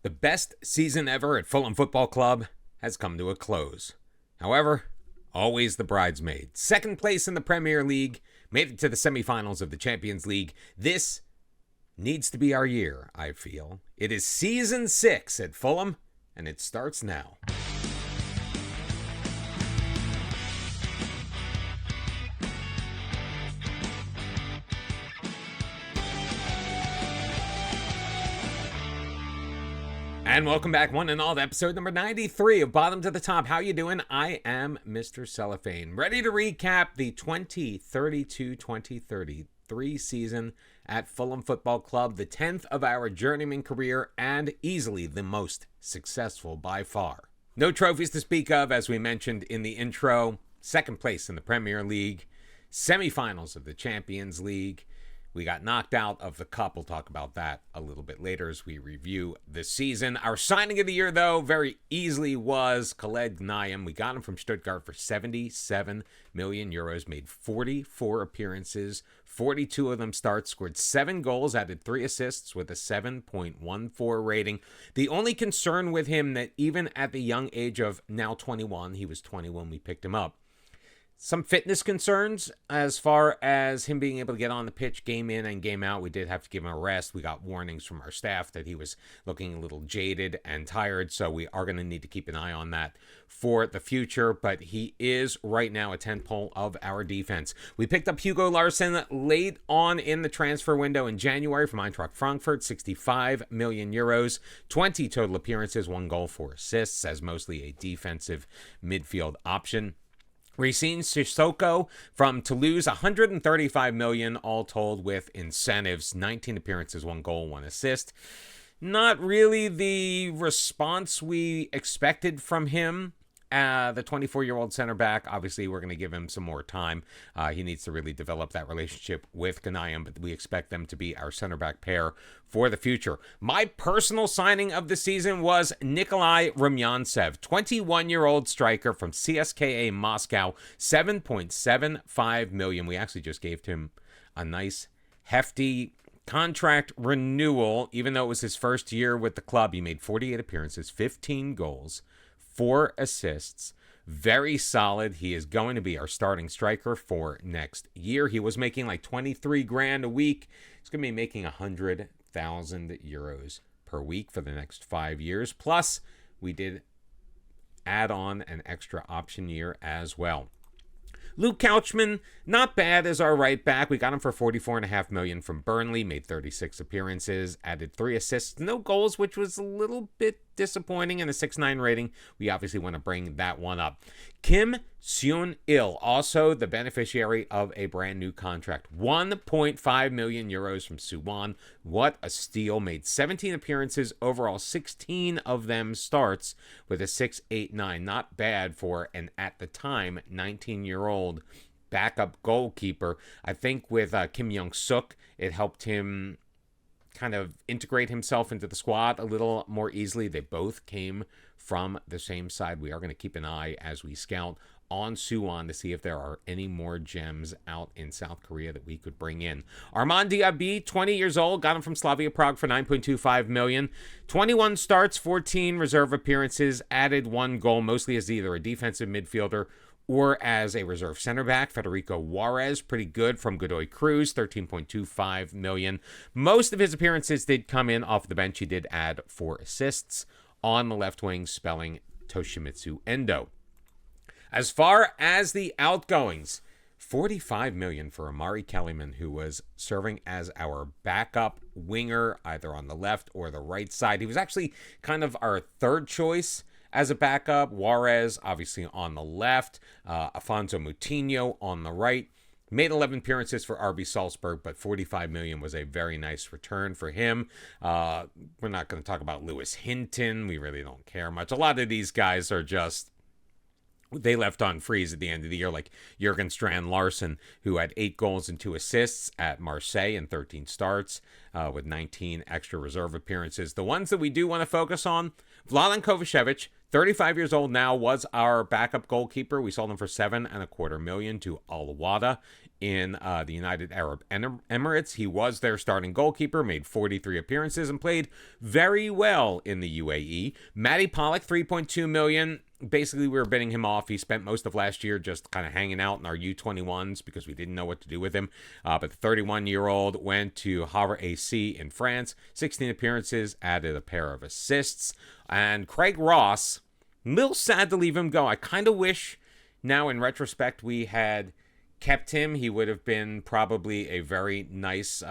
The best season ever at Fulham Football Club has come to a close. However, always the bridesmaid. Second place in the Premier League, made it to the semifinals of the Champions League. This needs to be our year, I feel. It is season 6 at Fulham, and it starts now. And welcome back, one and all, to episode number 93 of Bottom to the Top. How you doing? I am Mr. Cellophane, ready to recap the 2032-2033 season at Fulham Football Club, the 10th of our Journeyman career, and easily the most successful by far. No trophies to speak of, as we mentioned in the intro. Second place in the Premier League, semifinals of the Champions League. We got knocked out of the cup. We'll talk about that a little bit later as we review the season. Our signing of the year, though, very easily was Khaled Gnaim. We got him from Stuttgart for 77 million euros, made 44 appearances, 42 of them starts, scored 7 goals, added 3 assists with a 7.14 rating. The only concern with him that even at the young age of now 21, he was 20 when we picked him up, some fitness concerns as far as him being able to get on the pitch game in and game out. We did have to give him a rest. We got warnings from our staff that he was looking a little jaded and tired, so we are going to need to keep an eye on that for the future. But he is right now a tentpole of our defense. We picked up Hugo Larsson late on in the transfer window in January from Eintracht Frankfurt, 65 million euros, 20 total appearances, 1 goal, 4 assists, as mostly a defensive midfield option. Racine Sissoko from Toulouse, 135 million all told with incentives, 19 appearances, 1 goal, 1 assist. Not really the response we expected from him. The 24-year-old center back, obviously we're going to give him some more time. He needs to really develop that relationship with Gnaim, but we expect them to be our center back pair for the future. My personal signing of the season was Nikolai Rumyantsev, 21-year-old striker from CSKA Moscow, 7.75 million. We actually just gave him a nice hefty contract renewal, even though it was his first year with the club. He made 48 appearances, 15 goals, 4 assists. Very solid. He is going to be our starting striker for next year. He was making like 23 grand a week. He's going to be making 100,000 euros per week for the next 5 years. Plus, we did add on an extra option year as well. Luke Couchman, not bad as our right back. We got him for 44.5 million from Burnley, made 36 appearances, added 3 assists, no goals, which was a little bit disappointing, and a 6.9 rating. We obviously want to bring that one up. Kim Seon-il, also the beneficiary of a brand new contract. 1.5 million euros from Suwon. What a steal. Made 17 appearances, overall 16 of them starts with a 6.89. Not bad for an, at the time, 19-year-old backup goalkeeper. I think with Kim Young-suk, it helped him kind of integrate himself into the squad a little more easily. They both came from the same side. We are going to keep an eye as we scout on Suwon to see if there are any more gems out in South Korea that we could bring in. Armand Diaby, 20 years old, got him from Slavia Prague for 9.25 million. 21 starts, 14 reserve appearances, added 1 goal, mostly as either a defensive midfielder or as a reserve center back. Federico Juarez, pretty good from Godoy Cruz, 13.25 million. Most of his appearances did come in off the bench. He did add 4 assists on the left wing, spelling Toshimitsu Endo. As far as the outgoings, 45 million for Amari Kellyman, who was serving as our backup winger, either on the left or the right side. He was actually kind of our third choice as a backup. Juarez, obviously, on the left. Afonso Moutinho on the right. Made 11 appearances for RB Salzburg, but 45 million was a very nice return for him. We're not going to talk about Lewis Hinton. We really don't care much. A lot of these guys are just, they left on freeze at the end of the year, like Jurgen Strand Larsen, who had 8 goals and 2 assists at Marseille and 13 starts with 19 extra reserve appearances. The ones that we do want to focus on, Vladan Kovacevic, 35 years old now, was our backup goalkeeper. We sold him for 7.25 million to Al Wada in the United Arab Emirates. He was their starting goalkeeper, made 43 appearances, and played very well in the UAE. Matty Pollock, $3.2 million. Basically, we were bidding him off. He spent most of last year just kind of hanging out in our U21s because we didn't know what to do with him. But the 31-year-old went to Havre AC in France. 16 appearances, added a pair of assists. And Craig Ross, a little sad to leave him go. I kind of wish now in retrospect we had kept him. He would have been probably a very nice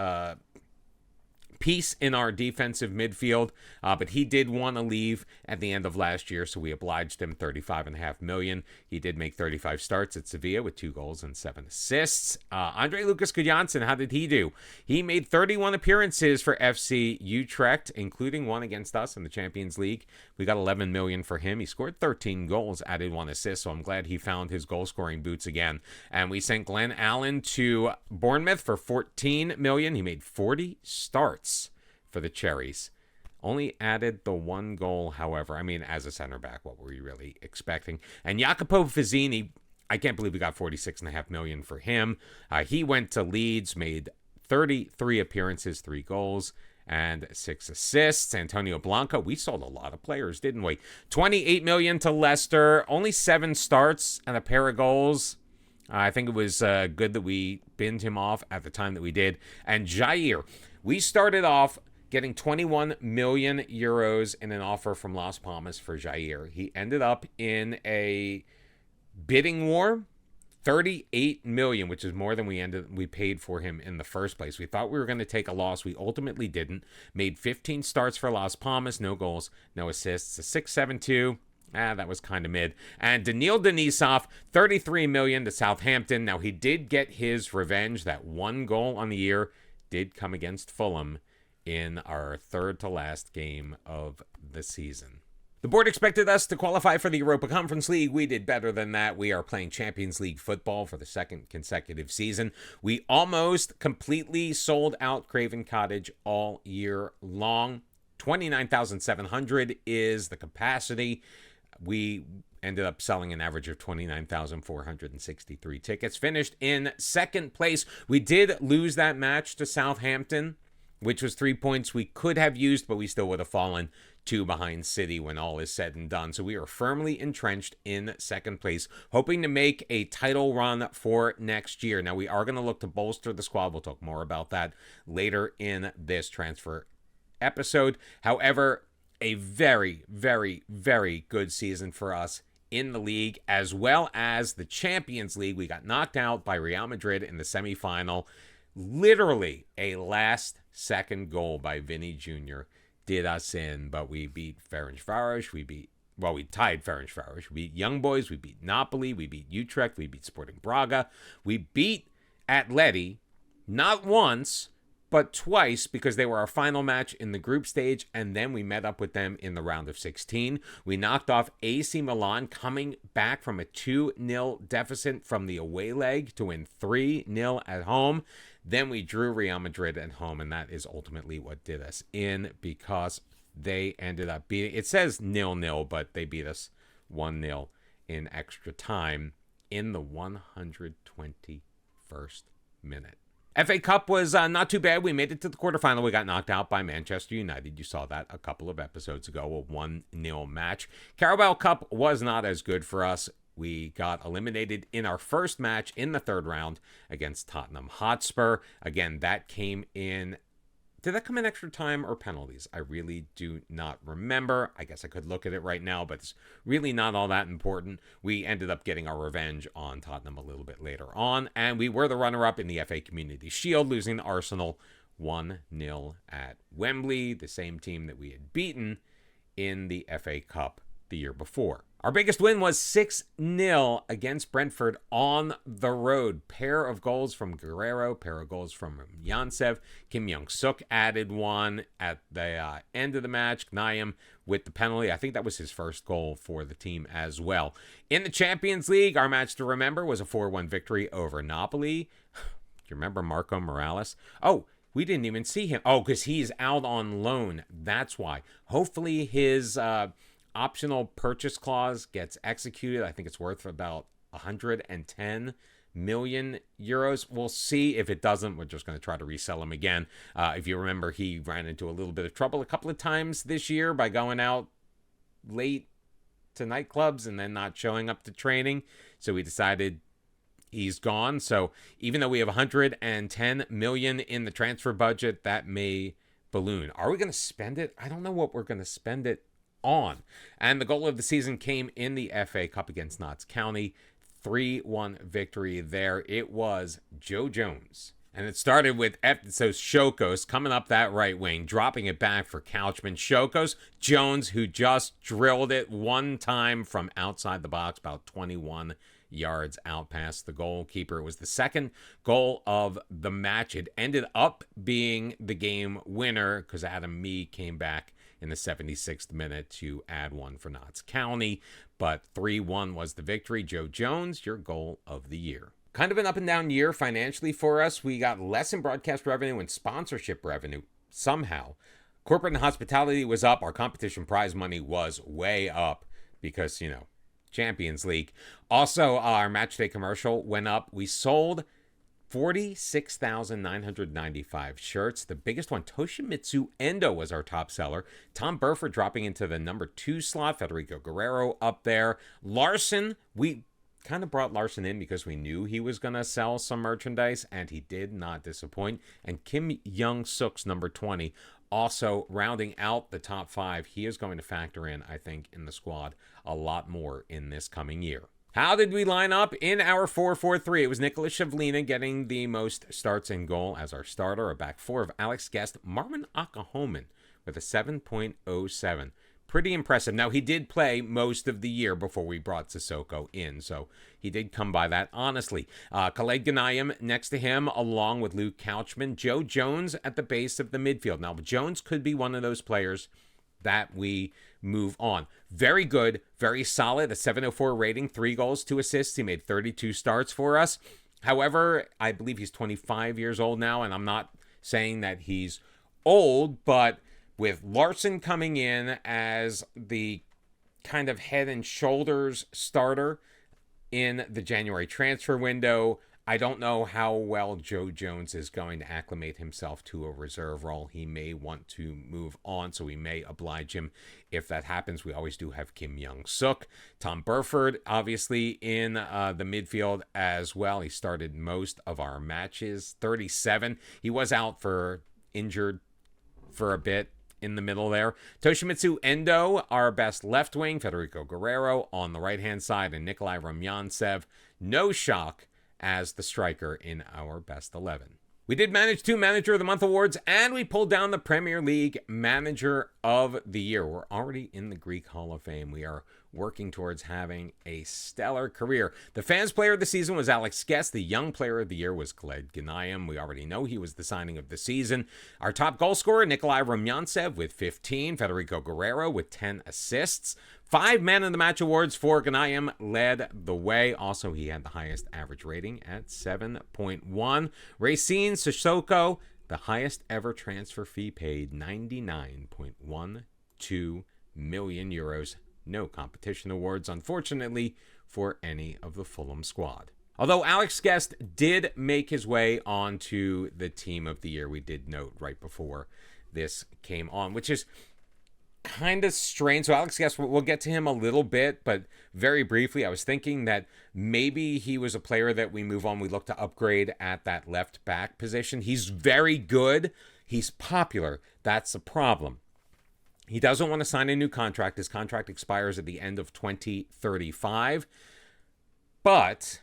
piece in our defensive midfield, but he did want to leave at the end of last year, so we obliged him. $35.5 million. He did make 35 starts at Sevilla with 2 goals and 7 assists. Andre Lucas Gudjonsen, how did he do? He made 31 appearances for FC Utrecht, including one against us in the Champions League. We got $11 million for him. He scored 13 goals, added 1 assist, so I'm glad he found his goal-scoring boots again. And we sent Glenn Allen to Bournemouth for $14 million. He made 40 starts for the Cherries. Only added the 1 goal, however. I mean, as a center back, what were we really expecting? And Jacopo Fazzini, I can't believe we got $46.5 million for him. He went to Leeds, made 33 appearances, 3 goals, and 6 assists. Antonio Blanco, we sold a lot of players, didn't we? $28 million to Leicester, only 7 starts and a pair of goals. I think it was good that we binned him off at the time that we did. And Jair, we started off getting 21 million euros in an offer from Las Palmas for Jair. He ended up in a bidding war, 38 million, which is more than we paid for him in the first place. We thought we were going to take a loss. We ultimately didn't. Made 15 starts for Las Palmas, no goals, no assists. A 6.72. That was kind of mid. And Daniil Denisov, $33 million to Southampton. Now, he did get his revenge. That 1 goal on the year did come against Fulham in our third to last game of the season. The board expected us to qualify for the Europa Conference League. We did better than that. We are playing Champions League football for the 2nd consecutive season. We almost completely sold out Craven Cottage all year long. 29,700 is the capacity. We ended up selling an average of 29,463 tickets. Finished in 2nd place. We did lose that match to Southampton, which was 3 points we could have used, but we still would have fallen 2 behind City when all is said and done. So we are firmly entrenched in 2nd place, hoping to make a title run for next year. Now, we are going to look to bolster the squad. We'll talk more about that later in this transfer episode. However, a very, very, very good season for us in the league, as well as the Champions League. We got knocked out by Real Madrid in the semifinal. Literally a last-second goal by Vinny Jr. did us in, but we beat Ferencváros. We tied Ferencváros. We beat Young Boys. We beat Napoli. We beat Utrecht. We beat Sporting Braga. We beat Atleti not once, but twice, because they were our final match in the group stage, and then we met up with them in the round of 16. We knocked off AC Milan, coming back from a 2-0 deficit from the away leg to win 3-0 at home. Then we drew Real Madrid at home, and that is ultimately what did us in, because they ended up beating, it says 0-0, but they beat us 1-0 in extra time in the 121st minute. FA Cup was not too bad. We made it to the quarterfinal. We got knocked out by Manchester United. You saw that a couple of episodes ago, a 1-0 match. Carabao Cup was not as good for us. We got eliminated in our first match in the 3rd round against Tottenham Hotspur. Again, that came in... Did that come in extra time or penalties? I really do not remember. I guess I could look at it right now, but it's really not all that important. We ended up getting our revenge on Tottenham a little bit later on, and we were the runner-up in the FA Community Shield, losing to Arsenal 1-0 at Wembley, the same team that we had beaten in the FA Cup the year before. Our biggest win was 6-0 against Brentford on the road. Pair of goals from Guerrero, pair of goals from Yantsev. Kim Young-suk added 1 at the end of the match. Gnayem with the penalty. I think that was his first goal for the team as well. In the Champions League, our match to remember was a 4-1 victory over Napoli. Do you remember Marco Morales? Oh, we didn't even see him. Oh, because he's out on loan. That's why. Hopefully his... optional purchase clause gets executed. I think it's worth about 110 million euros. We'll see. If it doesn't, we're just going to try to resell him again. If you remember, he ran into a little bit of trouble a couple of times this year by going out late to nightclubs and then not showing up to training. So we decided he's gone. So even though we have 110 million in the transfer budget, that may balloon. Are we going to spend it? I don't know what we're going to spend it on. And the goal of the season came in the FA Cup against Notts County. 3-1 victory there. It was Joe Jones. And it started with Shokos coming up that right wing, dropping it back for Couchman. Shokos, Jones, who just drilled it one time from outside the box, about 21 yards out past the goalkeeper. It was the second goal of the match. It ended up being the game winner because Adam Mee came back in the 76th minute to add one for Notts County. But 3-1 was the victory. Joe Jones, your goal of the year. Kind of an up and down year financially for us. We got less in broadcast revenue and sponsorship revenue somehow. Corporate and hospitality was up. Our competition prize money was way up because, Champions League. Also, our matchday commercial went up. We sold 46,995 shirts. The biggest one, Toshimitsu Endo, was our top seller. Tom Burford dropping into the number 2 slot. Federico Guerrero up there. Larson, we kind of brought Larson in because we knew he was going to sell some merchandise, and he did not disappoint. And Kim Young-suk's number 20, also rounding out the top 5. He is going to factor in, I think, in the squad a lot more in this coming year. How did we line up in our 4-4-3? It was Nicholas Shavlina getting the most starts in goal as our starter. A back 4 of Alex Guest, Marvin Akahomen with a 7.07. Pretty impressive. Now, he did play most of the year before we brought Sissoko in, so he did come by that honestly. Khaled Ghanayem next to him, along with Luke Couchman. Joe Jones at the base of the midfield. Now, Jones could be one of those players that we move on. Very good, very solid, a 704 rating, 3 goals, 2 assists. He made 32 starts for us. However, I believe he's 25 years old now, and I'm not saying that he's old, but with Larson coming in as the kind of head and shoulders starter in the January transfer window, I don't know how well Joe Jones is going to acclimate himself to a reserve role. He may want to move on, so we may oblige him if that happens. We always do have Kim Young-suk. Tom Burford, obviously, in the midfield as well. He started most of our matches. 37. He was out for injured for a bit in the middle there. Toshimitsu Endo, our best left wing. Federico Guerrero on the right-hand side. And Nikolai Rumyantsev, no shock, as the striker in our best 11. We did manage 2 Manager of the Month awards, and we pulled down the Premier League Manager of the Year. We're already in the Greek Hall of Fame. We are working towards having a stellar career. The Fans Player of the Season was Alex Guest. The Young Player of the Year was Khaled Ghanayem. We already know he was the signing of the season. Our top goal scorer, Nikolai Rumyantsev with 15. Federico Guerrero with 10 assists. 5 Man of the Match awards for Ghanayem led the way. Also, he had the highest average rating at 7.1. Racine Sissoko, the highest ever transfer fee paid, 99.12 million euros. No competition awards, unfortunately, for any of the Fulham squad. Although Alex Guest did make his way onto the Team of the Year, we did note right before this came on, which is kind of strange. So Alex Guest, we'll get to him a little bit, but very briefly, I was thinking that maybe he was a player that we move on. We look to upgrade at that left back position. He's very good. He's popular. That's the problem. He doesn't want to sign a new contract. His contract expires at the end of 2035. But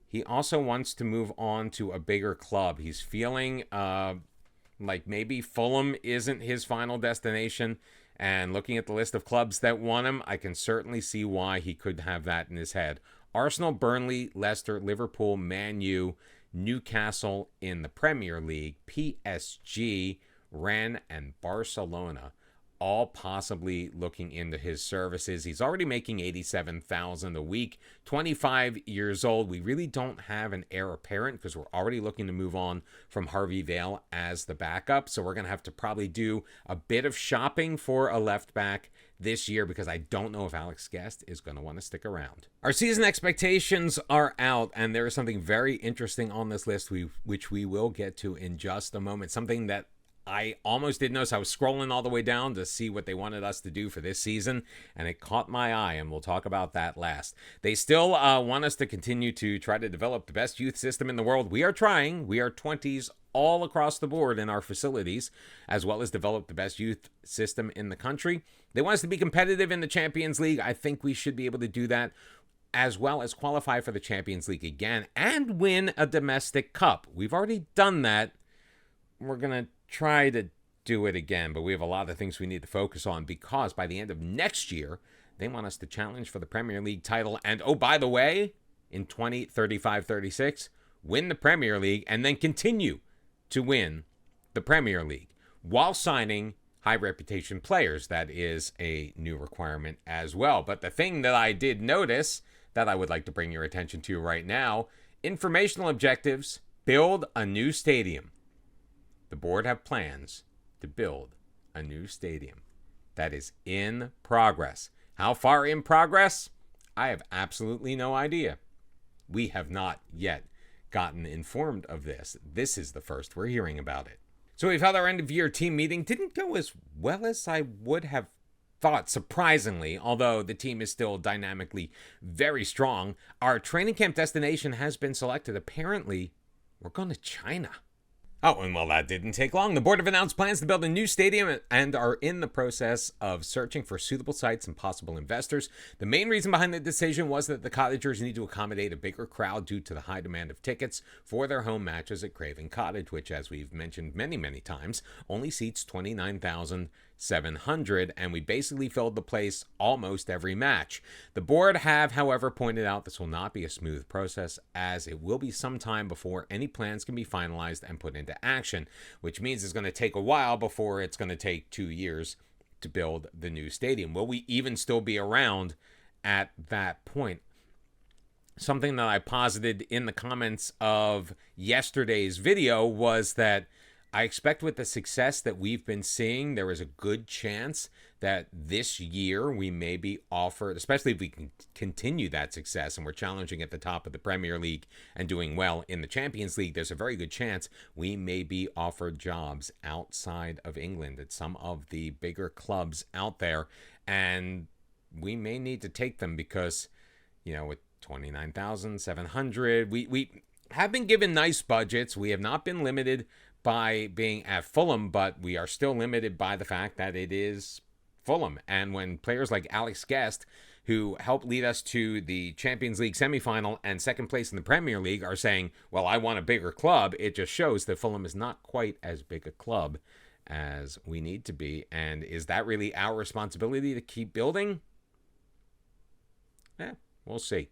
he also wants to move on to a bigger club. He's feeling like maybe Fulham isn't his final destination. And looking at the list of clubs that want him, I can certainly see why he could have that in his head. Arsenal, Burnley, Leicester, Liverpool, Man U, Newcastle in the Premier League, PSG, Rennes, and Barcelona all possibly looking into his services. He's already making $87,000 a week, 25 years old. We really don't have an heir apparent because we're already looking to move on from Harvey Vale as the backup. So we're going to have to probably do a bit of shopping for a left back this year because I don't know if Alex Guest is going to want to stick around. Our season expectations are out, and there is something very interesting on this list which we will get to in just a moment. Something that I almost didn't notice. I was scrolling all the way down to see what they wanted us to do for this season, and it caught my eye, and we'll talk about that last. They still want us to continue to try to develop the best youth system in the world. We are trying. We are 20s all across the board in our facilities, as well as develop the best youth system in the country. They want us to be competitive in the Champions League. I think we should be able to do that, as well as qualify for the Champions League again and win a domestic cup. We've already done that. We're going to try to do it again, but we have a lot of things we need to focus on because by the end of next year, they want us to challenge for the Premier League title. And oh, by the way, in 2035-36, win the Premier League and then continue to win the Premier League while signing high reputation players. That is a new requirement as well. But the thing that I did notice that I would like to bring your attention to right now, informational objectives, build a new stadium. The board have plans to build a new stadium. That is in progress. How far in progress? I have absolutely no idea. We have not yet gotten informed of this. This is the first we're hearing about it. So we've had our end of year team meeting. Didn't go as well as I would have thought, surprisingly, although the team is still dynamically very strong. Our training camp destination has been selected. Apparently, we're going to China. Oh, and well, that didn't take long. The board have announced plans to build a new stadium and are in the process of searching for suitable sites and possible investors. The main reason behind the decision was that the Cottagers need to accommodate a bigger crowd due to the high demand of tickets for their home matches at Craven Cottage, which, as we've mentioned many, many times, only seats 29,700, and we basically filled the place almost every match. The board have, however, pointed out this will not be a smooth process, as it will be some time before any plans can be finalized and put into action, which means it's going to take a while before it's going to take 2 years to build the new stadium. Will we even still be around at that point? Something that I posited in the comments of yesterday's video was that I expect with the success that we've been seeing, there is a good chance that this year we may be offered, especially if we can continue that success and we're challenging at the top of the Premier League and doing well in the Champions League, there's a very good chance we may be offered jobs outside of England at some of the bigger clubs out there. And we may need to take them because, you know, with 29,700, we have been given nice budgets. We have not been limited by being at Fulham, but we are still limited by the fact that it is Fulham. And when players like Alex Guest, who helped lead us to the Champions League semifinal and second place in the Premier League, are saying, well, I want a bigger club, it just shows that Fulham is not quite as big a club as we need to be. And is that really our responsibility to keep building? We'll see.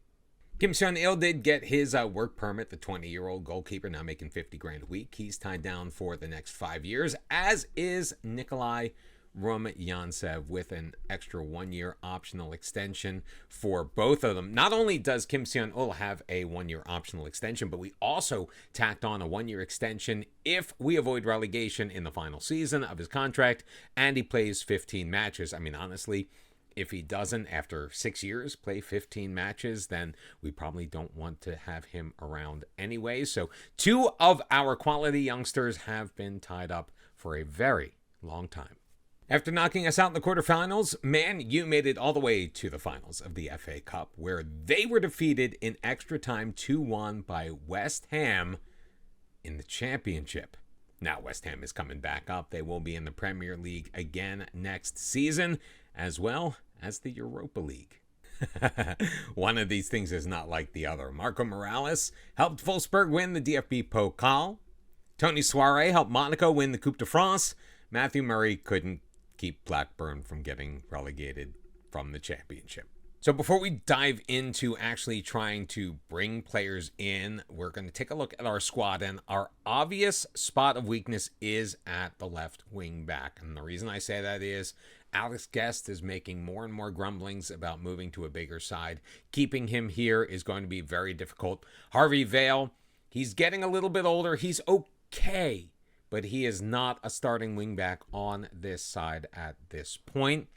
Kim Seon-il did get his work permit, the 20-year-old goalkeeper, now making $50,000 a week. He's tied down for the next 5 years, as is Nikolai Rumyantsev, with an extra 1-year optional extension for both of them. Not only does Kim Seon-il have a 1-year optional extension, but we also tacked on a 1-year extension if we avoid relegation in the final season of his contract and he plays 15 matches. I mean, honestly, if he doesn't, after 6 years, play 15 matches, then we probably don't want to have him around anyway. So 2 of our quality youngsters have been tied up for a very long time. After knocking us out in the quarterfinals, Man U made it all the way to the finals of the FA Cup, where they were defeated in extra time 2-1 by West Ham in the Championship. Now West Ham is coming back up. They will be in the Premier League again next season, as well as the Europa League. One of these things is not like the other. Marco Morales helped Wolfsburg win the DFB Pokal. Tony Soirée helped Monaco win the Coupe de France. Matthew Murray couldn't keep Blackburn from getting relegated from the Championship. So before we dive into actually trying to bring players in, we're going to take a look at our squad, and our obvious spot of weakness is at the left wing back. And the reason I say that is Alex Guest is making more and more grumblings about moving to a bigger side. Keeping him here is going to be very difficult. Harvey Vale, he's getting a little bit older. He's okay, but he is not a starting wing back on this side at this point.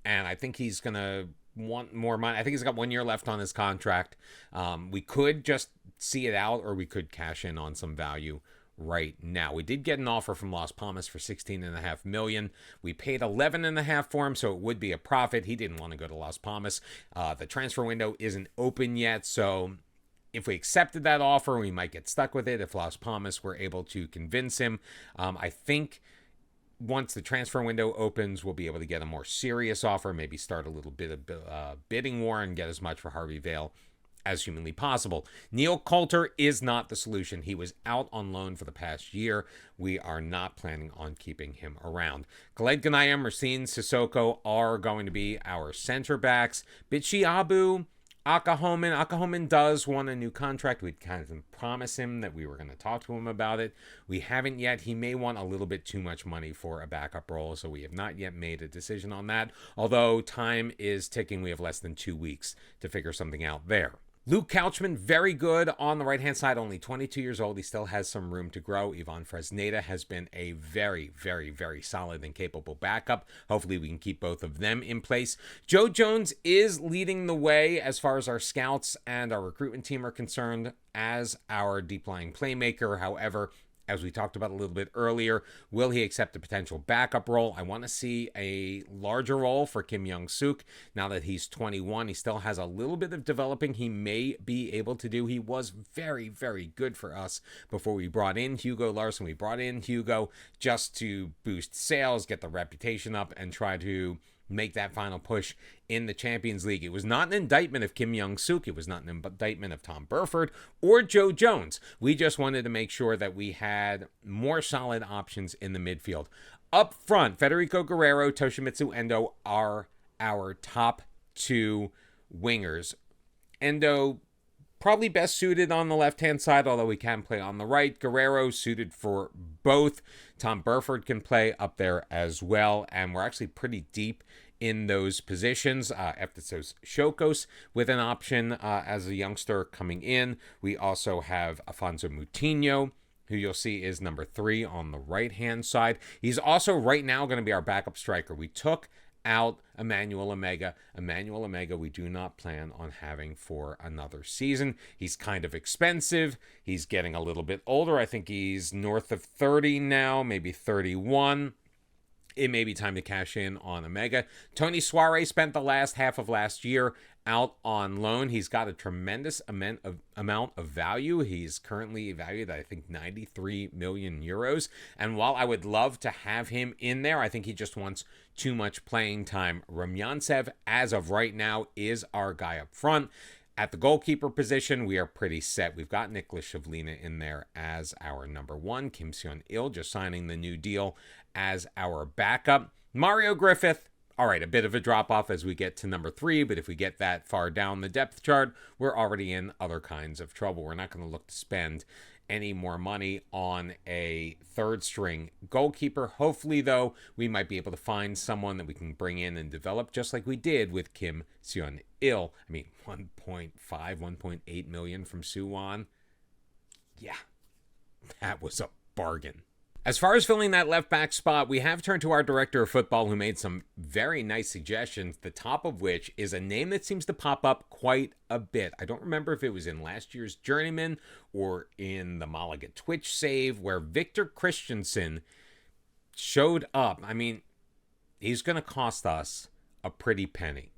And I think he's going to want more money. I think he's got 1 year left on his contract. We could just see it out, or we could cash in on some value right now. We did get an offer from Las Palmas for $16.5 million. We paid $11.5 million for him, so it would be a profit. He didn't want to go to Las Palmas. The transfer window isn't open yet, so if we accepted that offer, we might get stuck with it if Las Palmas were able to convince him. I think once the transfer window opens, we'll be able to get a more serious offer, maybe start a little bit of bidding war and get as much for Harvey Vale as humanly possible. Neil Coulter is not the solution. He was out on loan for the past year. We are not planning on keeping him around. Khaled Ghanayem, Racine Sissoko are going to be our center backs. Bichi Abu, Akahoman does want a new contract. We'd kind of promised him that we were going to talk to him about it. We haven't yet. He may want a little bit too much money for a backup role, so we have not yet made a decision on that. Although time is ticking, we have less than 2 weeks to figure something out there. Luke Couchman, very good on the right-hand side, only 22 years old. He still has some room to grow. Ivan Fresneda has been a very, very, very solid and capable backup. Hopefully we can keep both of them in place. Joe Jones is leading the way as far as our scouts and our recruitment team are concerned as our deep-lying playmaker. However, as we talked about a little bit earlier, will he accept a potential backup role? I want to see a larger role for Kim Young-suk. Now that he's 21, he still has a little bit of developing he may be able to do. He was very, very good for us before we brought in Hugo Larson. We brought in Hugo just to boost sales, get the reputation up, and try to make that final push in the Champions League. It was not an indictment of Kim Young-suk. It was not an indictment of Tom Burford or Joe Jones. We just wanted to make sure that we had more solid options in the midfield. Up front, Federico Guerrero, Toshimitsu Endo are our top two wingers. Endo probably best suited on the left-hand side, although he can play on the right. Guerrero suited for both. Tom Burford can play up there as well, and we're actually pretty deep in those positions. Eftisos Shokos with an option as a youngster coming in. We also have Afonso Moutinho, who you'll see is number 3 on the right-hand side. He's also right now going to be our backup striker. We took out Emmanuel Omega. Emmanuel Omega we do not plan on having for another season. He's kind of expensive. He's getting a little bit older. I think he's north of 30 now, maybe 31. It may be time to cash in on Omega. Tony Suarez spent the last half of last year out on loan. He's got a tremendous amount of value. He's currently valued at, I think, 93 million euros. And while I would love to have him in there, I think he just wants too much playing time. Rumyantsev, as of right now, is our guy up front. At the goalkeeper position, we are pretty set. We've got Nicholas Shavlina in there as our number 1. Kim Seon-il just signing the new deal as our backup. Mario Griffith, all right, a bit of a drop-off as we get to number 3, but if we get that far down the depth chart, we're already in other kinds of trouble. We're not going to look to spend any more money on a third-string goalkeeper. Hopefully, though, we might be able to find someone that we can bring in and develop, just like we did with Kim Seon-il. I mean, 1.5, 1.8 million from Suwon. Yeah, that was a bargain. As far as filling that left back spot, we have turned to our director of football who made some very nice suggestions, the top of which is a name that seems to pop up quite a bit. I don't remember if it was in last year's Journeyman or in the Malaga Twitch save where Victor Christensen showed up. I mean, he's going to cost us a pretty penny.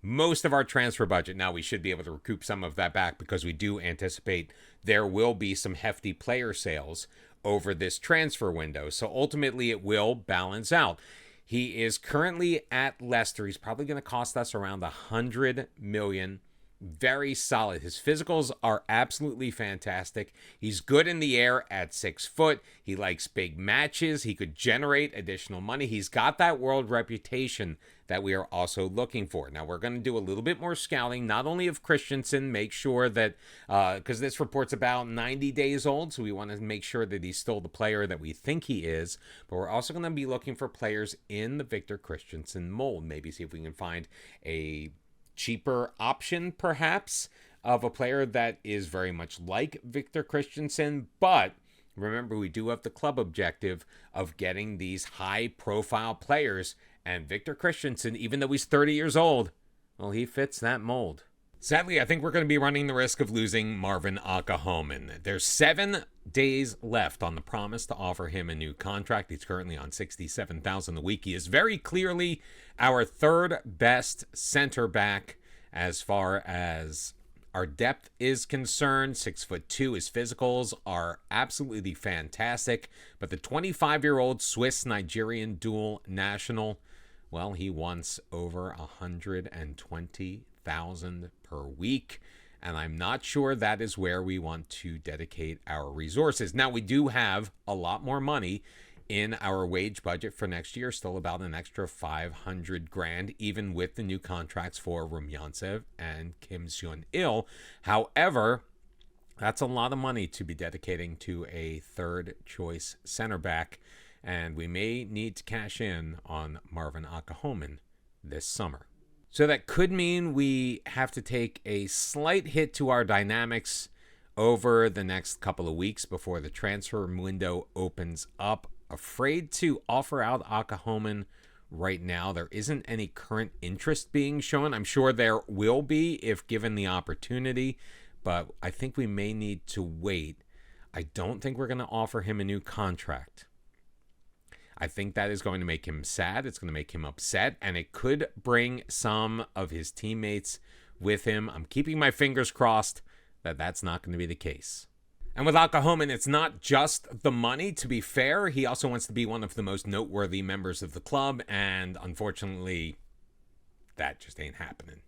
Most of our transfer budget, now we should be able to recoup some of that back because we do anticipate there will be some hefty player sales over this transfer window. So ultimately it will balance out. He is currently at Leicester. He's probably going to cost us around 100 million very solid. His physicals are absolutely fantastic. He's good in the air at 6 foot. He likes big matches. He could generate additional money. He's got that world reputation that we are also looking for. Now, we're going to do a little bit more scouting, not only of Christensen, make sure that, because this report's about 90 days old, so we want to make sure that he's still the player that we think he is, but we're also going to be looking for players in the Victor Christensen mold. Maybe see if we can find a cheaper option, perhaps, of a player that is very much like Victor Christensen. But remember, we do have the club objective of getting these high-profile players, and Victor Christensen, even though he's 30 years old, well, he fits that mold. Sadly, I think we're going to be running the risk of losing Marvin Akahomen. There's 7 days left on the promise to offer him a new contract. He's currently on $67,000 a week. He is very clearly our third best center back as far as our depth is concerned. 6'2". His physicals are absolutely fantastic. But the 25-year-old Swiss-Nigerian dual national, well, he wants over $120,000 per week, and I'm not sure that is where we want to dedicate our resources. Now, we do have a lot more money in our wage budget for next year, still about an extra $500,000, even with the new contracts for Rumyantsev and Kim Seon-il. However, that's a lot of money to be dedicating to a third choice center back, and we may need to cash in on Marvin Akahomen this summer. So that could mean we have to take a slight hit to our dynamics over the next couple of weeks before the transfer window opens up. Afraid to offer out Akahomen right now. There isn't any current interest being shown. I'm sure there will be if given the opportunity, but I think we may need to wait. I don't think we're going to offer him a new contract. I think that is going to make him sad. It's going to make him upset, and it could bring some of his teammates with him. I'm keeping my fingers crossed that that's not going to be the case. And with Akahomen, it's not just the money. To be fair, he also wants to be one of the most noteworthy members of the club, and unfortunately, that just ain't happening.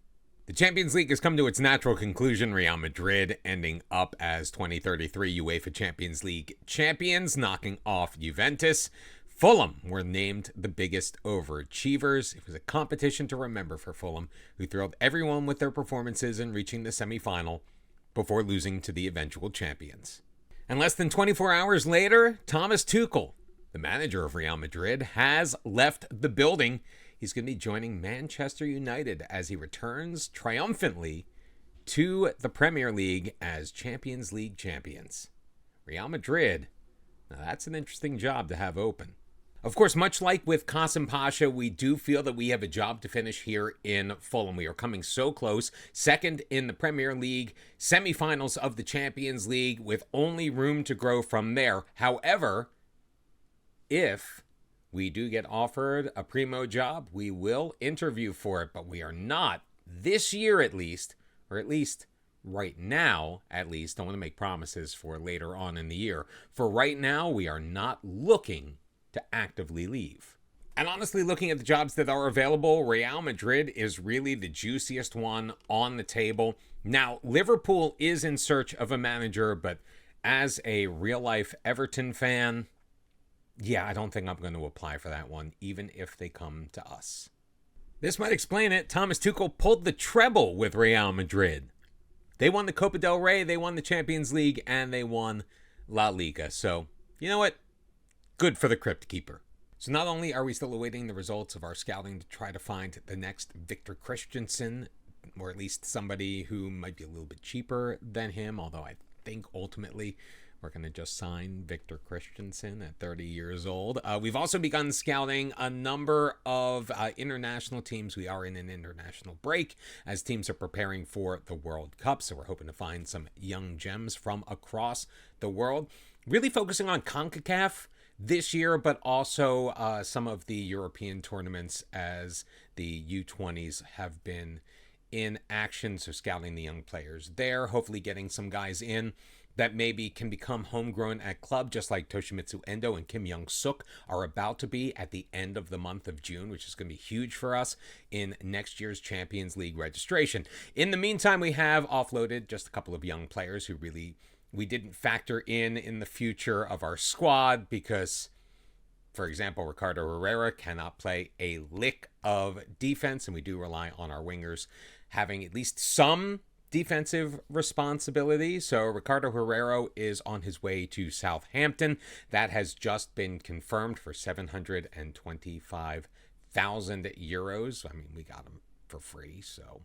The Champions League has come to its natural conclusion. Real Madrid ending up as 2033 UEFA Champions League champions, knocking off Juventus. Fulham were named the biggest overachievers. It was a competition to remember for Fulham, who thrilled everyone with their performances in reaching the semi-final before losing to the eventual champions. And less than 24 hours later, Thomas Tuchel, the manager of Real Madrid, has left the building. He's going to be joining Manchester United as he returns triumphantly to the Premier League as Champions League champions. Real Madrid, now that's an interesting job to have open. Of course, much like with Qasim Pasha, we do feel that we have a job to finish here in Fulham. We are coming so close. Second in the Premier League, semifinals of the Champions League, with only room to grow from there. However, if we do get offered a primo job, we will interview for it, but we are not, this year at least, or at least right now, at least, don't want to make promises for later on in the year. For right now, we are not looking to actively leave. And honestly, looking at the jobs that are available, Real Madrid is really the juiciest one on the table. Now, Liverpool is in search of a manager, but as a real-life Everton fan, yeah, I don't think I'm going to apply for that one, even if they come to us. This might explain it. Thomas Tuchel pulled the treble with Real Madrid. They won the Copa del Rey, they won the Champions League, and they won La Liga. So, you know what? Good for the Crypt Keeper. So not only are we still awaiting the results of our scouting to try to find the next Victor Christensen, or at least somebody who might be a little bit cheaper than him, although I think ultimately we're going to just sign Victor Christensen at 30 years old. We've also begun scouting a number of international teams. We are in an international break as teams are preparing for the World Cup, so we're hoping to find some young gems from across the world. Really focusing on CONCACAF this year, but also some of the European tournaments as the U20s have been in action. So scouting the young players there, hopefully getting some guys in that maybe can become homegrown at club, just like Toshimitsu Endo and Kim Young-suk are about to be at the end of the month of June, which is going to be huge for us in next year's Champions League registration. In the meantime, we have offloaded just a couple of young players who really we didn't factor in the future of our squad because, for example, Ricardo Herrera cannot play a lick of defense, and we do rely on our wingers having at least some defensive responsibility. So Ricardo Herrera is on his way to Southampton. That has just been confirmed for 725,000 euros. I mean, we got him for free, so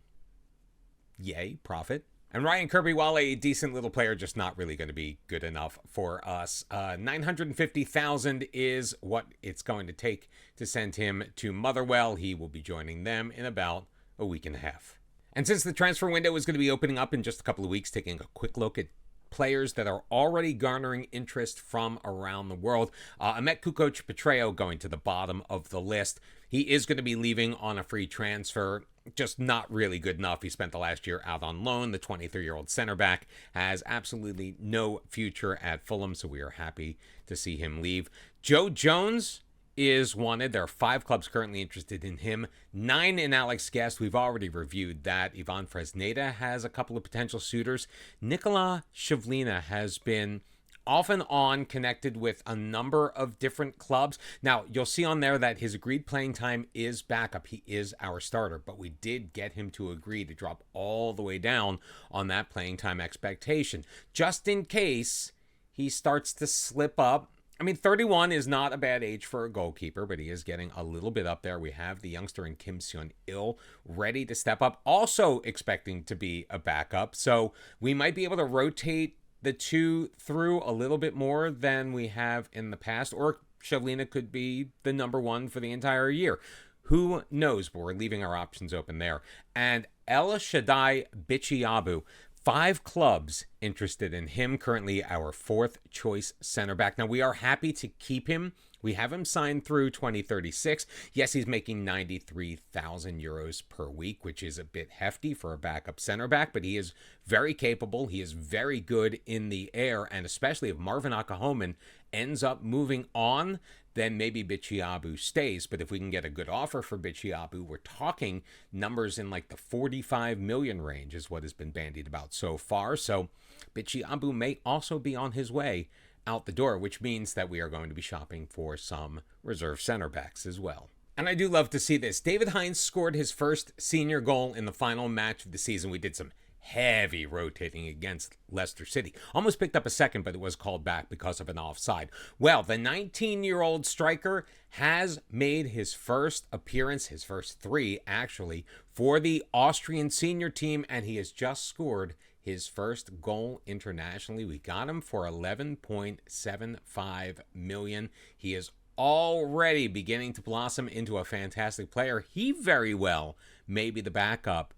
yay, profit. And Ryan Kirby, while a decent little player, just not really going to be good enough for us. 950,000 is what it's going to take to send him to Motherwell. He will be joining them in about a week and a half. And since the transfer window is going to be opening up in just a couple of weeks, taking a quick look at players that are already garnering interest from around the world. Ahmet Kukoc Petreo going to the bottom of the list. He is going to be leaving on a free transfer. Just not really good enough. He spent the last year out on loan. The 23-year-old center back has absolutely no future at Fulham, so we are happy to see him leave. Joe Jones is wanted. There are 5 clubs currently interested in him. 9 in Alex Guest. We've already reviewed that. Ivan Fresneda has a couple of potential suitors. Nikola Shivlina has been off and on connected with a number of different clubs. Now, you'll see on there that his agreed playing time is backup. He is our starter, but we did get him to agree to drop all the way down on that playing time expectation, just in case he starts to slip up. I mean, 31 is not a bad age for a goalkeeper, but he is getting a little bit up there. We have the youngster in Kim Seon-il ready to step up, also expecting to be a backup. So we might be able to rotate the two through a little bit more than we have in the past, or Shavlina could be the number 1 for the entire year. Who knows? But we're leaving our options open there. And El Shaddai Bichiabu. 5 clubs interested in him, currently our 4th choice center back. Now, we are happy to keep him. We have him signed through 2036. Yes, he's making 93,000 euros per week, which is a bit hefty for a backup center back, but he is very capable. He is very good in the air, and especially if Marvin Akahomen ends up moving on, then maybe Bichiabu stays. But if we can get a good offer for Bichiabu, we're talking numbers in like the 45 million range is what has been bandied about so far. So Bichiabu may also be on his way out the door, which means that we are going to be shopping for some reserve center backs as well. And I do love to see this. David Hines scored his first senior goal in the final match of the season. We did some heavy rotating against Leicester City. Almost picked up a second, but it was called back because of an offside. Well, the 19-year-old striker has made his first appearance, his first 3 actually, for the Austrian senior team, and he has just scored his first goal internationally. We got him for 11.75 million. He is already beginning to blossom into a fantastic player. He very well may be the backup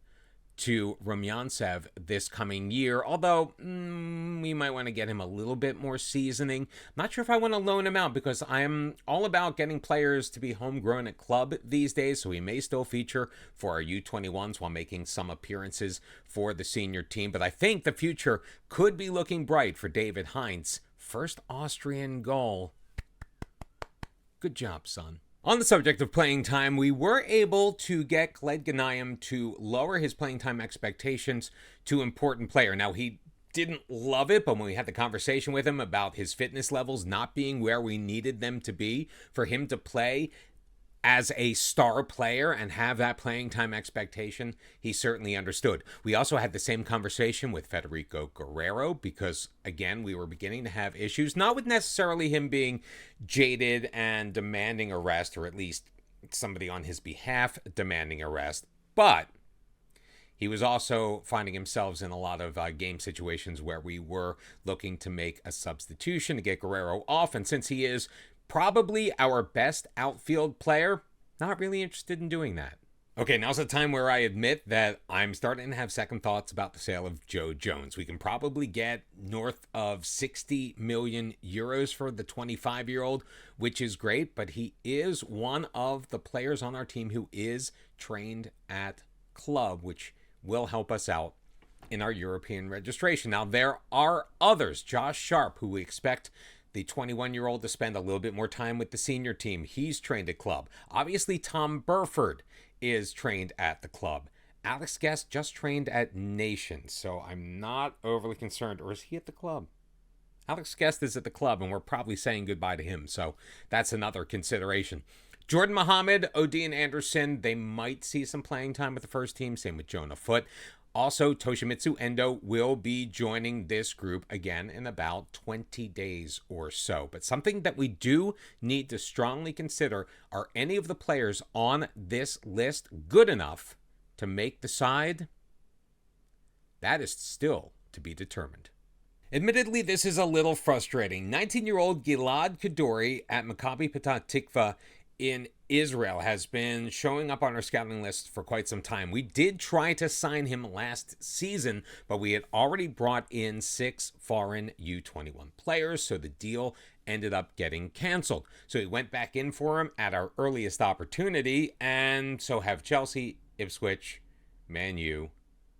to Rumyantsev this coming year, although we might want to get him a little bit more seasoning. I'm not sure if I want to loan him out because I am all about getting players to be homegrown at club these days, so he may still feature for our U21s while making some appearances for the senior team. But I think the future could be looking bright for David Heinz. First Austrian goal. Good job, son. On the subject of playing time, we were able to get Khaled Ghanayem to lower his playing time expectations to important player. Now, he didn't love it, but when we had the conversation with him about his fitness levels not being where we needed them to be for him to play as a star player and have that playing time expectation, he certainly understood. We also had the same conversation with Federico Guerrero because, again, we were beginning to have issues, not with necessarily him being jaded and demanding arrest, or at least somebody on his behalf demanding arrest, but he was also finding himself in a lot of game situations where we were looking to make a substitution to get Guerrero off, and since he is probably our best outfield player, not really interested in doing that. Okay, now's the time where I admit that I'm starting to have second thoughts about the sale of Joe Jones. We can probably get north of 60 million euros for the 25-year-old, which is great, but he is one of the players on our team who is trained at club, which will help us out in our European registration. Now, there are others. Josh Sharp, who we expect the 21-year-old to spend a little bit more time with the senior team. He's trained at club. Obviously, Tom Burford is trained at the club. Alex Guest just trained at Nation, so I'm not overly concerned. Or is he at the club? Alex Guest is at the club, and we're probably saying goodbye to him, so that's another consideration. Jordan Muhammad, Odion Anderson, they might see some playing time with the first team. Same with Jonah Foote. Also, Toshimitsu Endo will be joining this group again in about 20 days or so. But something that we do need to strongly consider, are any of the players on this list good enough to make the side? That is still to be determined. Admittedly, this is a little frustrating. 19-year-old Gilad Kadori at Maccabi Petah Tikva in Israel has been showing up on our scouting list for quite some time. We did try to sign him last season, but we had already brought in 6 foreign U21 players, so the deal ended up getting canceled. So we went back in for him at our earliest opportunity, and so have Chelsea, Ipswich, Man U,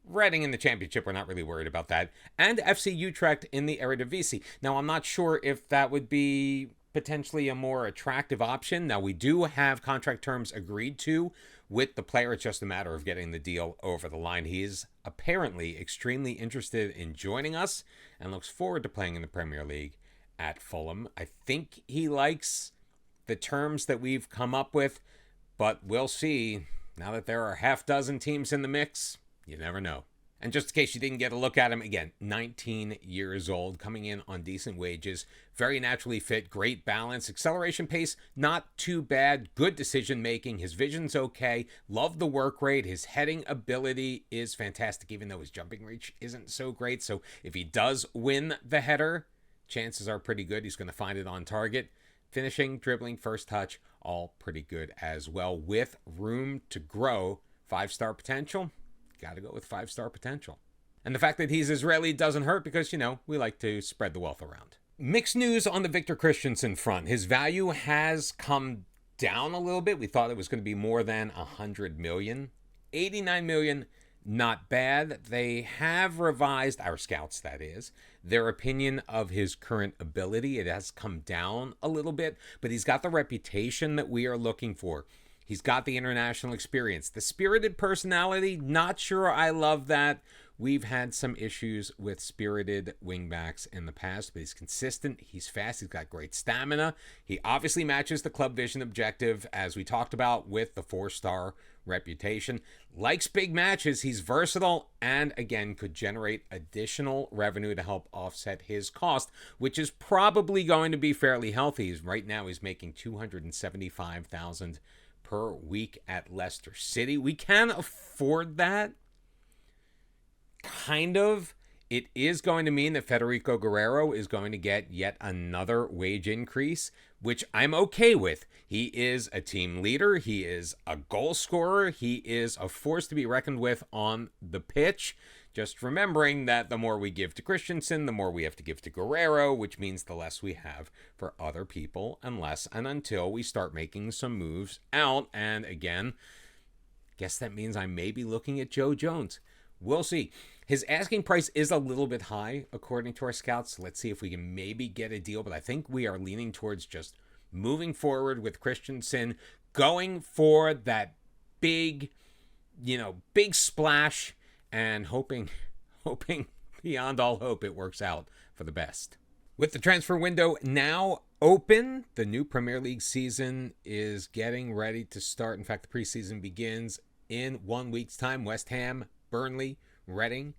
Reading in the championship. We're not really worried about that. And FC Utrecht in the Eredivisie. Now, I'm not sure if that would be potentially a more attractive option. Now, we do have contract terms agreed to with the player. It's just a matter of getting the deal over the line. He is apparently extremely interested in joining us and looks forward to playing in the Premier League at Fulham. I think he likes the terms that we've come up with, but we'll see. Now that there are half dozen teams in the mix, you never know. And just in case you didn't get a look at him, again, 19 years old, coming in on decent wages, very naturally fit, great balance, acceleration pace, not too bad, good decision making, his vision's okay, love the work rate, his heading ability is fantastic, even though his jumping reach isn't so great. So if he does win the header, chances are pretty good he's going to find it on target. Finishing, dribbling, first touch, all pretty good as well, with room to grow. 5-star potential? Got to go with 5-star potential. And the fact that he's Israeli doesn't hurt because, we like to spread the wealth around. Mixed news on the Victor Christensen front. His value has come down a little bit. We thought it was going to be more than 100 million. 89 million, not bad. They have revised, our scouts that is, their opinion of his current ability. It has come down a little bit, but he's got the reputation that we are looking for. He's got the international experience. The spirited personality, not sure I love that. We've had some issues with spirited wingbacks in the past, but he's consistent. He's fast. He's got great stamina. He obviously matches the club vision objective, as we talked about, with the 4-star reputation. Likes big matches. He's versatile and, again, could generate additional revenue to help offset his cost, which is probably going to be fairly healthy. Right now, he's making $275,000 per week at Leicester City. We can afford that. Kind of. It is going to mean that Federico Guerrero is going to get yet another wage increase, which I'm okay with. He is a team leader. He is a goal scorer. He is a force to be reckoned with on the pitch. Just remembering that the more we give to Christensen, the more we have to give to Guerrero, which means the less we have for other people, unless and until we start making some moves out. And again, guess that means I may be looking at Joe Jones. We'll see. His asking price is a little bit high, according to our scouts. Let's see if we can maybe get a deal, but I think we are leaning towards just moving forward with Christensen, going for that big splash, and hoping beyond all hope it works out for the best. With the transfer window now open, the new Premier League season is getting ready to start. In fact, the preseason begins in 1 week's time. West Ham, Burnley, Reading,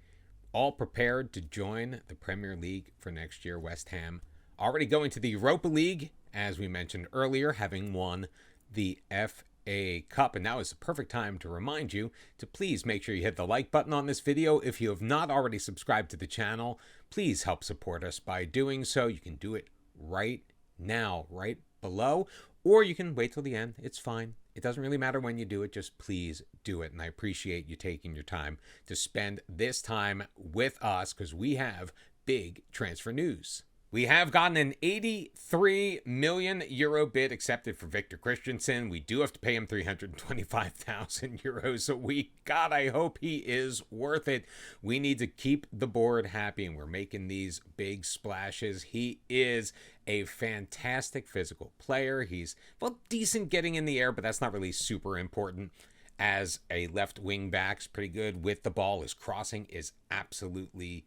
all prepared to join the Premier League for next year. West Ham already going to the Europa League, as we mentioned earlier, having won the FA Cup. And now is the perfect time to remind you to please make sure you hit the like button on this video. If you have not already subscribed to the channel, please help support us by doing so. You can do it right now, right below, or you can wait till the end. It's fine. It doesn't really matter when you do it. Just please do it. And I appreciate you taking your time to spend this time with us, because we have big transfer news. We have gotten an 83 million euro bid accepted for Victor Christensen. We do have to pay him 325,000 euros a week. God, I hope he is worth it. We need to keep the board happy, and we're making these big splashes. He is a fantastic physical player. He's, well, decent getting in the air, but that's not really super important. As a left wing back, pretty good with the ball. His crossing is absolutely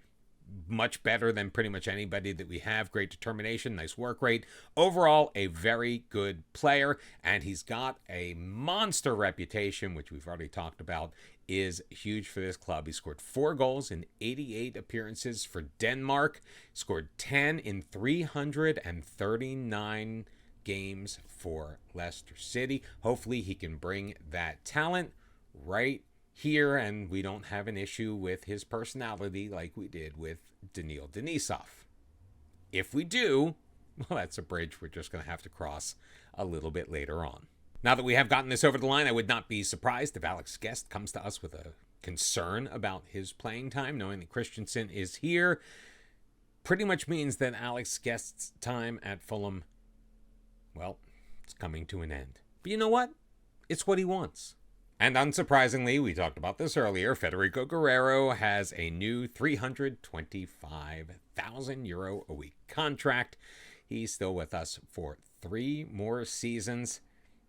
much better than pretty much anybody that we have. Great determination, nice work rate. Overall, a very good player, and he's got a monster reputation, which we've already talked about, is huge for this club. He scored 4 goals in 88 appearances for Denmark, scored 10 in 339 games for Leicester City. Hopefully he can bring that talent right here, and we don't have an issue with his personality like we did with Daniil Denisov. If we do, well, that's a bridge we're just going to have to cross a little bit later on. Now that we have gotten this over the line, I would not be surprised if Alex Guest comes to us with a concern about his playing time. Knowing that Christensen is here pretty much means that Alex Guest's time at Fulham, well, it's coming to an end. But you know what? It's what he wants. And unsurprisingly, we talked about this earlier, Federico Guerrero has a new 325,000 euro a week contract. He's still with us for 3 more seasons.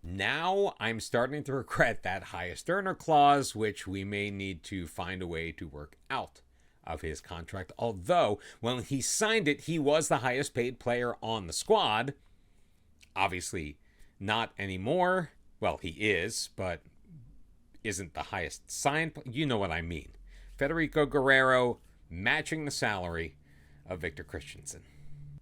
Now I'm starting to regret that highest earner clause, which we may need to find a way to work out of his contract. Although, when he signed it, he was the highest paid player on the squad. Obviously, not anymore. Well, he is, but isn't the highest signed. You know what I mean. Federico Guerrero matching the salary of Victor Christensen.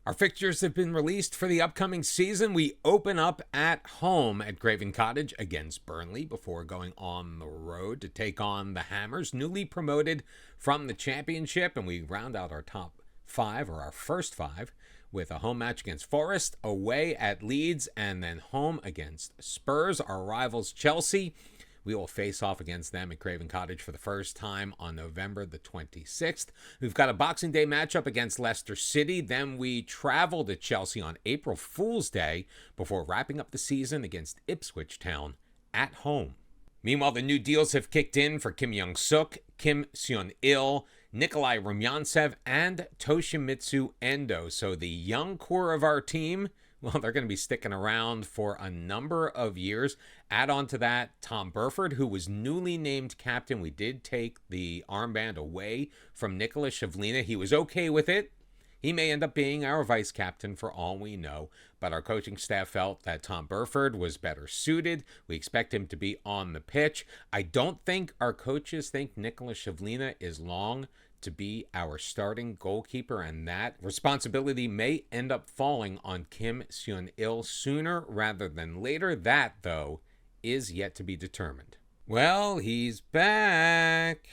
Our fixtures have been released for the upcoming season. We open up at home at Craven Cottage against Burnley before going on the road to take on the Hammers, newly promoted from the Championship, and we round out our top 5, or our first 5, with a home match against Forest, away at Leeds, and then home against Spurs, our rivals Chelsea. We will face off against them at Craven Cottage for the first time on November the 26th. We've got a Boxing Day matchup against Leicester City. Then we travel to Chelsea on April Fool's Day before wrapping up the season against Ipswich Town at home. Meanwhile, the new deals have kicked in for Kim Young-suk, Kim Seon-il, Nikolai Rumyantsev, and Toshimitsu Endo. So the young core of our team, well, they're going to be sticking around for a number of years. Add on to that Tom Burford, who was newly named captain. We did take the armband away from Nicholas Shivlina. He was okay with it. He may end up being our vice captain for all we know, but our coaching staff felt that Tom Burford was better suited. We expect him to be on the pitch. I don't think our coaches think Nicholas Shivlina is long to be our starting goalkeeper, and that responsibility may end up falling on Kim Seon-il sooner rather than later. That, though, is yet to be determined. Well, he's back.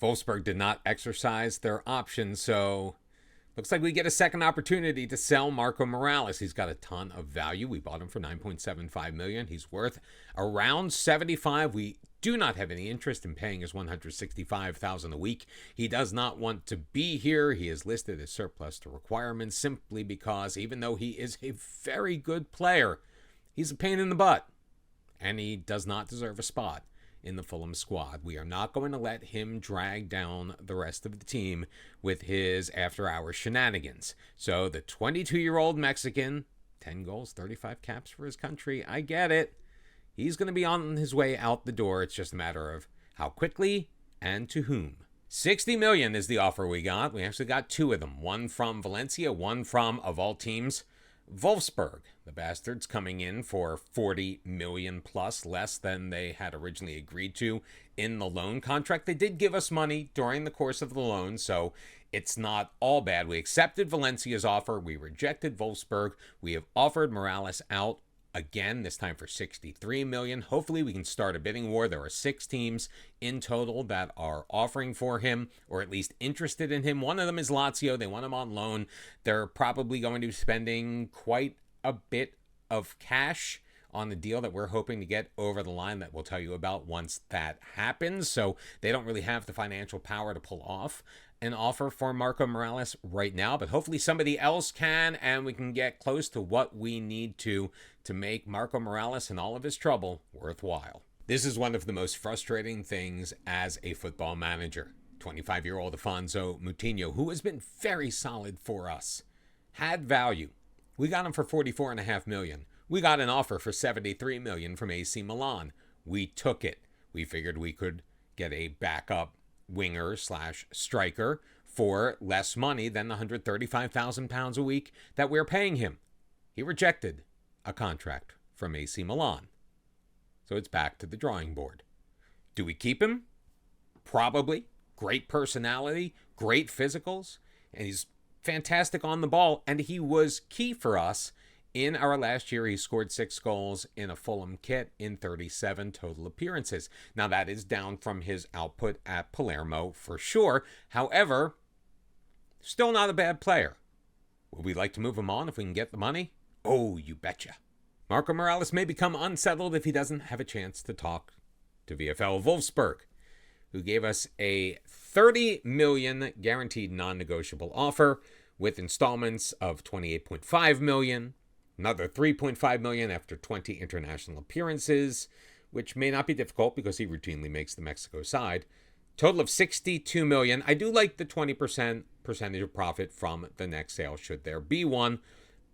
Wolfsburg did not exercise their option, so looks like we get a second opportunity to sell Marco Morales. He's got a ton of value. We bought him for $9.75 million. He's worth around $75. We do not have any interest in paying his $165,000 a week. He does not want to be here. He is listed as surplus to requirements simply because even though he is a very good player, he's a pain in the butt, and he does not deserve a spot in the Fulham squad. We are not going to let him drag down the rest of the team with his after-hours shenanigans. So the 22-year-old Mexican, 10 goals, 35 caps for his country, I get it. He's going to be on his way out the door. It's just a matter of how quickly and to whom. $60 million is the offer we got. We actually got 2 of them. One from Valencia, one from, of all teams, Wolfsburg. The bastards coming in for $40 million plus, less than they had originally agreed to in the loan contract. They did give us money during the course of the loan, so it's not all bad. We accepted Valencia's offer. We rejected Wolfsburg. We have offered Morales out again, this time for $63 million. Hopefully we can start a bidding war. There are 6 teams in total that are offering for him, or at least interested in him. One of them is Lazio. They want him on loan. They're probably going to be spending quite a bit of cash on the deal that we're hoping to get over the line that we'll tell you about once that happens. So they don't really have the financial power to pull off an offer for Marco Morales right now, but hopefully somebody else can, and we can get close to what we need to make Marco Morales and all of his trouble worthwhile. This is one of the most frustrating things as a football manager. 25-year-old Afonso Moutinho, who has been very solid for us, had value. We got him for $44.5 million. We got an offer for $73 million from AC Milan. We took it. We figured we could get a backup winger/striker for less money than the £135,000 a week that we're paying him. He rejected a contract from AC Milan. So it's back to the drawing board. Do we keep him? Probably. Great personality, great physicals, and he's fantastic on the ball, and he was key for us. In our last year, he scored 6 goals in a Fulham kit in 37 total appearances. Now, that is down from his output at Palermo for sure. However, still not a bad player. Would we like to move him on if we can get the money? Oh, you betcha. Marco Morales may become unsettled if he doesn't have a chance to talk to VfL Wolfsburg, who gave us a $30 million guaranteed non-negotiable offer with installments of $28.5 million. Another $3.5 million after 20 international appearances, which may not be difficult because he routinely makes the Mexico side. Total of $62 million. I do like the 20% percentage of profit from the next sale, should there be one,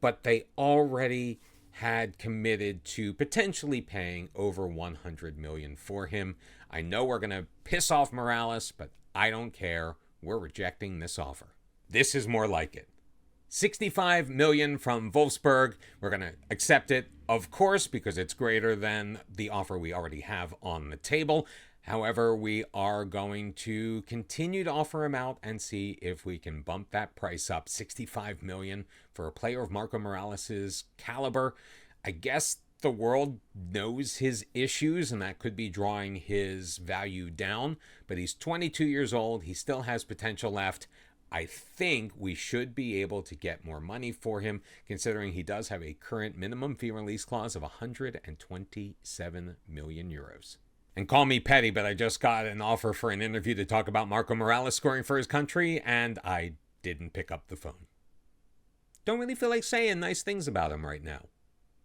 but they already had committed to potentially paying over $100 million for him. I know we're going to piss off Morales, but I don't care. We're rejecting this offer. This is more like it. $65 million from Wolfsburg. We're going to accept it, of course, because it's greater than the offer we already have on the table. However, we are going to continue to offer him out and see if we can bump that price up. $65 million for a player of Marco Morales' caliber. I guess the world knows his issues, and that could be drawing his value down. But he's 22 years old. He still has potential left. I think we should be able to get more money for him, considering he does have a current minimum fee release clause of 127 million euros. And call me petty, but I just got an offer for an interview to talk about Marco Morales scoring for his country, and I didn't pick up the phone. Don't really feel like saying nice things about him right now.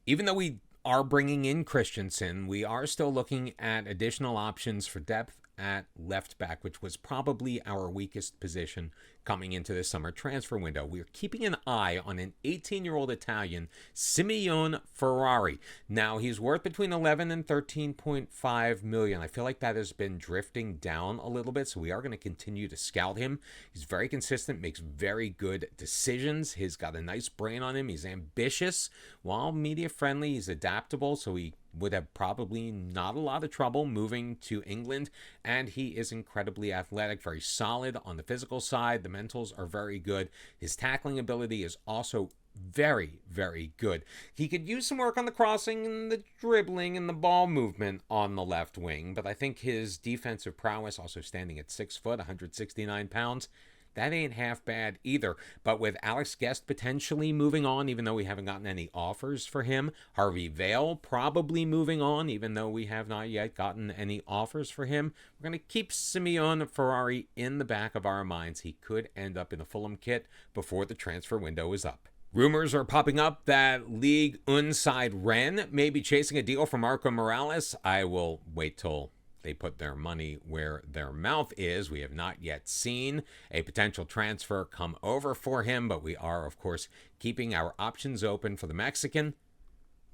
Even though we are bringing in Christensen, we are still looking at additional options for depth at left back, which was probably our weakest position coming into the summer transfer window. We're keeping an eye on an 18-year-old Italian, Simeone Ferrari. Now, he's worth between 11 and 13.5 million. I feel like that has been drifting down a little bit, so we are going to continue to scout him. He's very consistent, makes very good decisions. He's got a nice brain on him. He's ambitious. While media-friendly, he's adaptable, so he would have probably not a lot of trouble moving to England, and he is incredibly athletic, very solid on the physical side. The mentals are very good. His tackling ability is also very, very good. He could use some work on the crossing and the dribbling and the ball movement on the left wing, but I think his defensive prowess, also standing at 6 foot, 169 pounds, that ain't half bad either. But with Alex Guest potentially moving on, even though we haven't gotten any offers for him, Harvey Vale probably moving on, even though we have not yet gotten any offers for him, we're going to keep Simeone Ferrari in the back of our minds. He could end up in the Fulham kit before the transfer window is up. Rumors are popping up that Ligue 1 side Rennes may be chasing a deal for Marco Morales. I will wait till they put their money where their mouth is. We have not yet seen a potential transfer come over for him, but we are, of course, keeping our options open for the Mexican.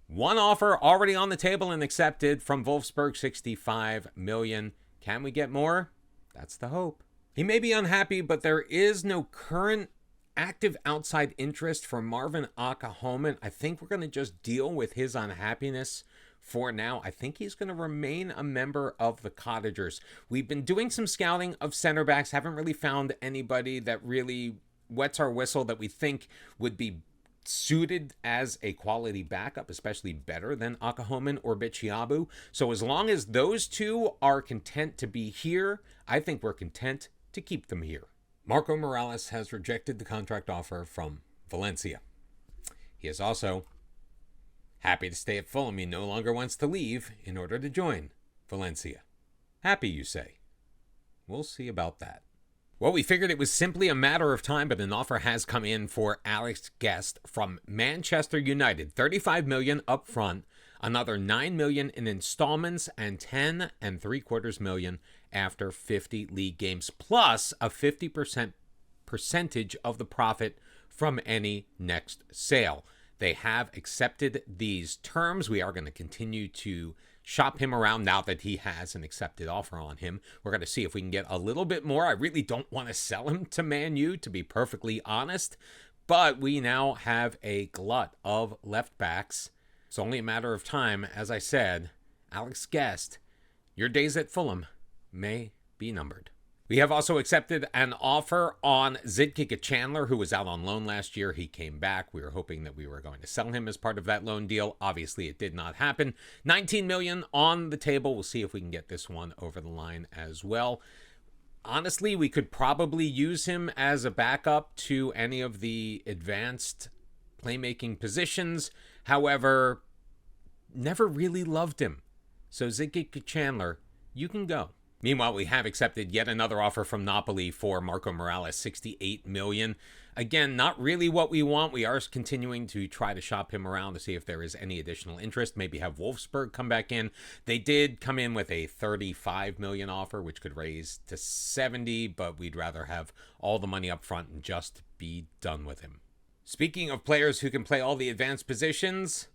One offer already on the table and accepted from Wolfsburg, $65 million. Can we get more? That's the hope. He may be unhappy, but there is no current active outside interest for Marvin Akahomen. I think we're going to just deal with his unhappiness for now. I think he's going to remain a member of the Cottagers. We've been doing some scouting of center backs, haven't really found anybody that really wets our whistle that we think would be suited as a quality backup, especially better than Akahomen or Bichiabu. So as long as those two are content to be here, I think we're content to keep them here. Marco Morales has rejected the contract offer from Valencia. He has also Happy to stay at Fulham. He no longer wants to leave in order to join Valencia. Happy, you say? We'll see about that. Well, we figured it was simply a matter of time, but an offer has come in for Alex Guest from Manchester United. $35 million up front, another $9 million in installments, and $10.75 million after 50 league games, plus a 50% percentage of the profit from any next sale. They have accepted these terms. We are going to continue to shop him around now that he has an accepted offer on him. We're going to see if we can get a little bit more. I really don't want to sell him to Man U, to be perfectly honest, but we now have a glut of left backs. It's only a matter of time. As I said, Alex Guest, your days at Fulham may be numbered. We have also accepted an offer on Zidkika Chandler, who was out on loan last year. He came back. We were hoping that we were going to sell him as part of that loan deal. Obviously, it did not happen. $19 million on the table. We'll see if we can get this one over the line as well. Honestly, we could probably use him as a backup to any of the advanced playmaking positions. However, never really loved him. So Zidkika Chandler, you can go. Meanwhile, we have accepted yet another offer from Napoli for Marco Morales, $68 million. Again, not really what we want. We are continuing to try to shop him around to see if there is any additional interest. Maybe have Wolfsburg come back in. They did come in with a $35 million offer, which could raise to $70, but we'd rather have all the money up front and just be done with him. Speaking of players who can play all the advanced positions,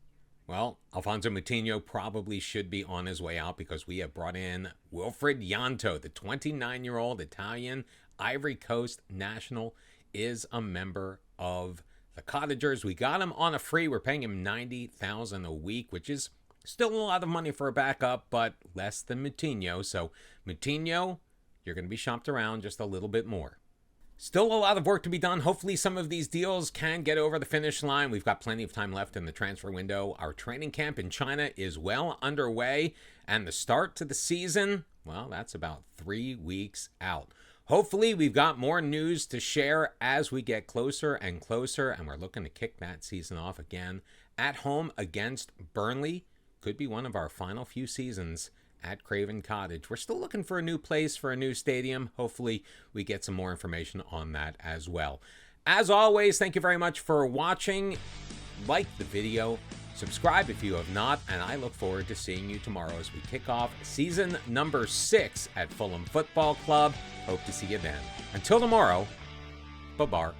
well, Alfonso Moutinho probably should be on his way out because we have brought in Wilfried Yanto, the 29-year-old Italian Ivory Coast national, is a member of the Cottagers. We got him on a free. We're paying him $90,000 a week, which is still a lot of money for a backup, but less than Moutinho. So Moutinho, you're going to be shopped around just a little bit more. Still a lot of work to be done. Hopefully some of these deals can get over the finish line. We've got plenty of time left in the transfer window. Our training camp in China is well underway. And the start to the season, well, that's about 3 weeks out. Hopefully we've got more news to share as we get closer and closer. And we're looking to kick that season off again at home against Burnley. Could be one of our final few seasons at Craven Cottage. We're still looking for a new place, for a new stadium. Hopefully we get some more information on that as well. As always, thank you very much for watching. Like the video, subscribe if you have not, and I look forward to seeing you tomorrow as we kick off season number 6 at Fulham Football Club. Hope to see you then. Until tomorrow, bye-bye.